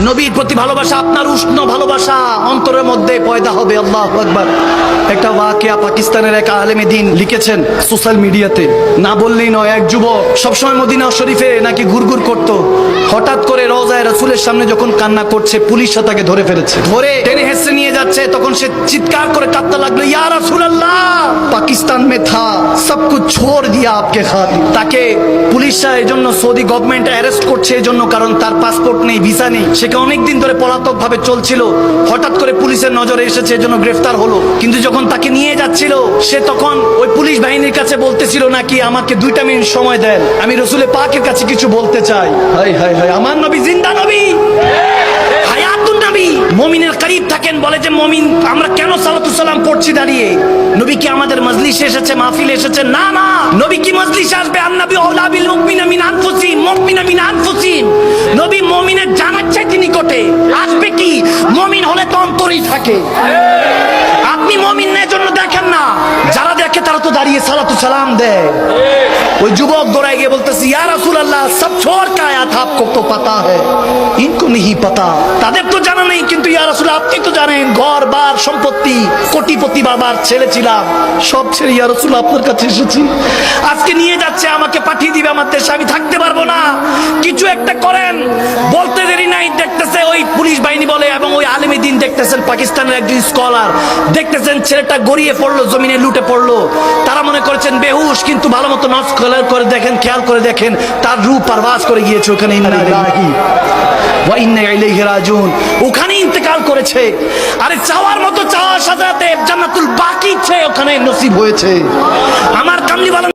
নবীর প্রতি ভালোবাসা, আপনার উষ্ণ ভালোবাসা অন্তরের মধ্যে পয়দা হবে। আল্লাহু আকবার। একটা ওয়াকিয়া পাকিস্তানের এক আলেমে দ্বীন লিখেছেন সোশ্যাল মিডিয়াতে, না বললেই নয়। এক যুবক সবসময় মদিনা শরীফে নাকি ঘুরঘুর করত, হঠাৎ করে রওজায়ে রাসূলের সামনে যখন কান্না করছে, পুলিশ তাকে ধরে ফেলেছে, ধরে টেনে হেসে নিয়ে যাচ্ছে। তখন সে চিৎকার করে কাঁদতে লাগলো, ইয়া রাসূলুল্লাহ, পাকিস্তান মে থা, সব কুছ ছোড় দিয়া আপকে খাতির। তাকে পুলিশরা এই জন্য, সৌদি গভর্নমেন্ট অ্যারেস্ট করছে এই জন্য, কারণ তার পাসপোর্ট নেই, ভিসা নেই। সে অনেকদিন ধরে পলাতক ভাবে চলছিল, হঠাৎ করে পুলিশের নজরে এসেছে, এই জন্য গ্রেফতার হলো। কিন্তু যখন তাকে নিয়ে যাচ্ছিল, সে তখন ওই পুলিশ বাহিনীর কাছে বলতেছিল নাকি, আমাকে 2 মিনিট সময় দেন, আমি রাসূলে পাকের কাছে কিছু বলতে চাই। হায় হায় হায়, আমার নবী জিন্দা নবী, হায়াতুন নবী। মুমিনের করিব থাকেন, বলে যে মুমিন আমরা কেন সালাতু সালাম পড়ছি দাঁড়িয়ে? নবী কি আমাদের মজলিসে এসেছে, মাহফিলে এসেছে? না না, নবী কি মজলিসে আসবে? আন-নবী আওলা বিল মুমিনিনা মিন আনফুসিহিম, মুমিনা মিন আনফুসিহিম। নবী মুমিনের জানার চাইতে নিকটে আসবে। কি মুমিন হলে তো অন্তরেই থাকে। আপনি মুমিন না, এজন্য দেখেন না, যারা দেখে তারা তো দাঁড়িয়ে সালাতু সালাম দেয়। ওই যুবক দৌড়ায় গিয়ে বলতেছে, ইয়া রাসূলুল্লাহ, সব ছোড় কা আয়াত আপকো তো পাতা হ্যায়, ইনকো नहीं पता। তাদের তো জানা নেই, কিন্তু ইয়া রাসূল আপনি তো জানেন। ঘর বার সম্পত্তি, কোটিপতি বাবার ছেলে ছিলাম, সব ছেড়ে ইয়া রাসূল আপনার কাছে এসেছি। আজকে নিয়ে যাচ্ছে, আমাকে পাঠিয়ে দিবে আমার দেশে, আমি থাকতে পারবো না, কিছু একটা করেন। বলতে দেরি নাই, দেখতেছে ওই পুলিশ বাহিনী বলে, এবং ওই আলেমে দ্বীন দেখতেছেন, পাকিস্তানের একজন স্কলার দেখতেছেন, ছেলেটা গড়িয়ে পড়লো, জমিনে লুটে পড়লো। তারা মনে করেছেন বেহুশ, কিন্তু ভালো মতো নজর করে দেখেন, খেয়াল করে দেখেন, তার রূপ পারভাস করে গিয়েছে ওখানে, ওখানে ইন্তেকাল করেছে। আরে চাওয়ার মতো চাওয়া সাজাতে জান্নাতুল বাকি ওখানে নসিব হয়েছে। আমার কামলি